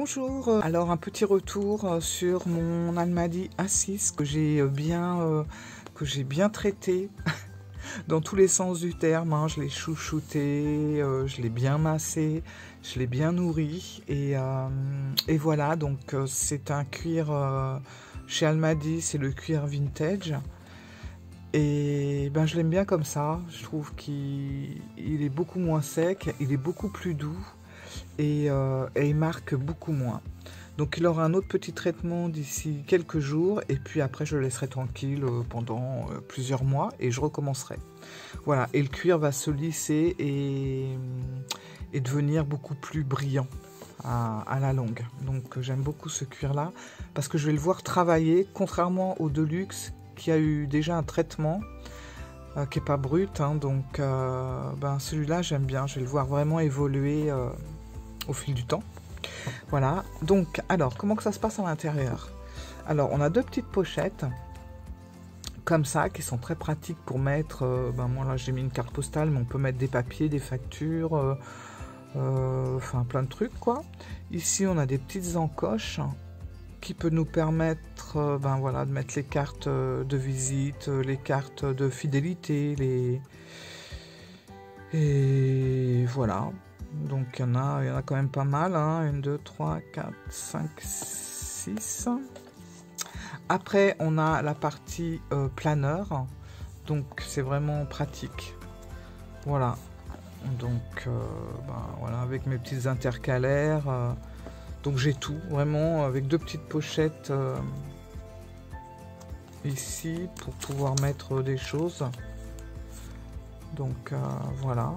Bonjour, alors un petit retour sur mon Almadi A6 que j'ai bien traité dans tous les sens du terme, hein. Je l'ai chouchouté, je l'ai bien massé, je l'ai bien nourri et voilà, donc c'est un cuir chez Almadi, c'est le cuir vintage et ben je l'aime bien comme ça. Je trouve qu'il est beaucoup moins sec, il est beaucoup plus doux. Et il marque beaucoup moins. Donc il aura un autre petit traitement d'ici quelques jours et puis après je le laisserai tranquille pendant plusieurs mois et je recommencerai. Voilà, et le cuir va se lisser et devenir beaucoup plus brillant à la longue. Donc j'aime beaucoup ce cuir là parce que je vais le voir travailler, contrairement au Deluxe qui a eu déjà un traitement qui n'est pas brut, hein. Donc ben, celui-là j'aime bien, je vais le voir vraiment évoluer au fil du temps. Voilà, donc alors comment que ça se passe à l'intérieur? Alors on a deux petites pochettes comme ça qui sont très pratiques pour mettre, ben moi là j'ai mis une carte postale, mais on peut mettre des papiers, des factures, enfin plein de trucs quoi. Ici on a des petites encoches qui peut nous permettre ben voilà, de mettre les cartes de visite, les cartes de fidélité, et voilà. Donc il y en a quand même pas mal, hein. 1, 2, 3, 4, 5, 6. Après on a la partie planeur, donc c'est vraiment pratique. Voilà, donc ben, voilà, avec mes petites intercalaires, donc j'ai tout, vraiment avec deux petites pochettes ici pour pouvoir mettre des choses. Donc voilà.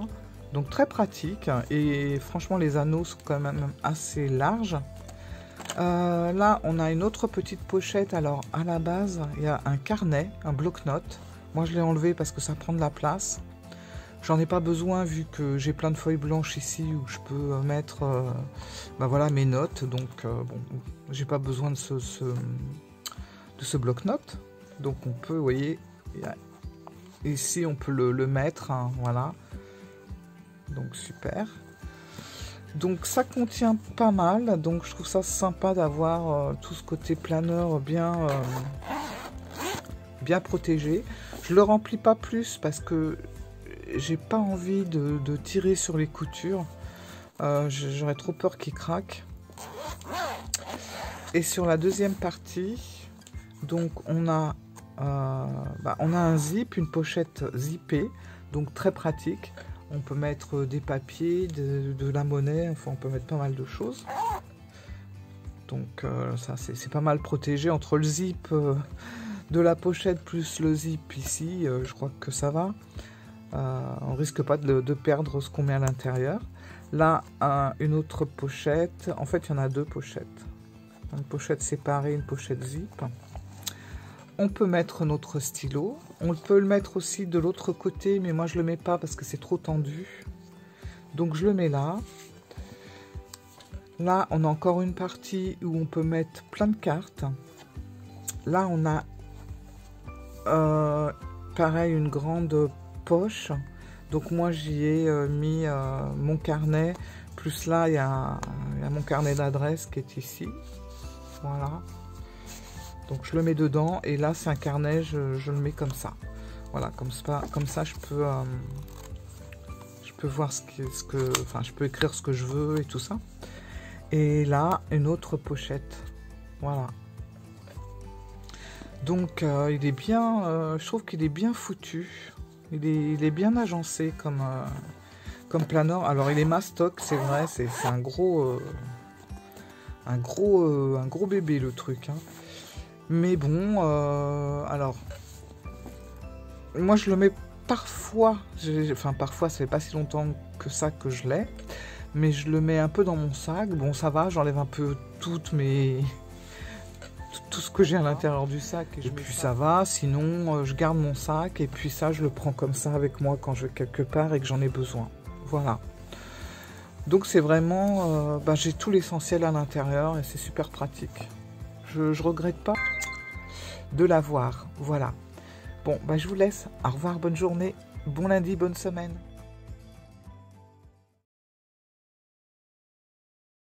Donc très pratique et franchement les anneaux sont quand même assez larges. Là on a une autre petite pochette. Alors à la base il y a un carnet, un bloc-notes. Moi je l'ai enlevé parce que ça prend de la place. J'en ai pas besoin vu que j'ai plein de feuilles blanches ici où je peux mettre ben voilà, mes notes. Donc bon, j'ai pas besoin de ce bloc-notes. Donc on peut, vous voyez, ici on peut le mettre, hein, voilà. Donc super. Donc ça contient pas mal, donc je trouve ça sympa d'avoir tout ce côté planeur bien protégé. Je le remplis pas plus parce que j'ai pas envie de tirer sur les coutures. J'aurais trop peur qu'il craque. Et sur la deuxième partie, donc on a un zip, une pochette zippée, donc très pratique. On peut mettre des papiers, de la monnaie, enfin on peut mettre pas mal de choses. Donc ça c'est pas mal protégé entre le zip de la pochette plus le zip ici, je crois que ça va. On risque pas de perdre ce qu'on met à l'intérieur. Là, une autre pochette. En fait, il y en a deux pochettes. Une pochette séparée, une pochette zip. On peut mettre notre stylo. On peut le mettre aussi de l'autre côté, mais moi je le mets pas parce que c'est trop tendu. Donc je le mets là. Là, on a encore une partie où on peut mettre plein de cartes. Là, on a pareil une grande poche. Donc moi j'y ai mis mon carnet. Plus là, il y a mon carnet d'adresse qui est ici. Voilà. Donc je le mets dedans et là c'est un carnet, je le mets comme ça. Voilà, comme ça je peux voir enfin je peux écrire ce que je veux et tout ça. Et là une autre pochette. Voilà. Donc il est bien, je trouve qu'il est bien foutu. Il est bien agencé comme planeur. Alors il est mastoc, c'est vrai, c'est un gros bébé le truc, hein. Mais bon, alors, moi je le mets parfois, enfin parfois, ça fait pas si longtemps que ça que je l'ai, mais je le mets un peu dans mon sac. Bon, ça va, j'enlève un peu tout ce que j'ai à l'intérieur du sac, et puis ça va. Sinon, je garde mon sac, et puis ça, je le prends comme ça avec moi quand je vais quelque part et que j'en ai besoin. Voilà. Donc c'est vraiment, j'ai tout l'essentiel à l'intérieur, et c'est super pratique. Je regrette pas de l'avoir. Voilà. Bon, je vous laisse. Au revoir, bonne journée, bon lundi, bonne semaine.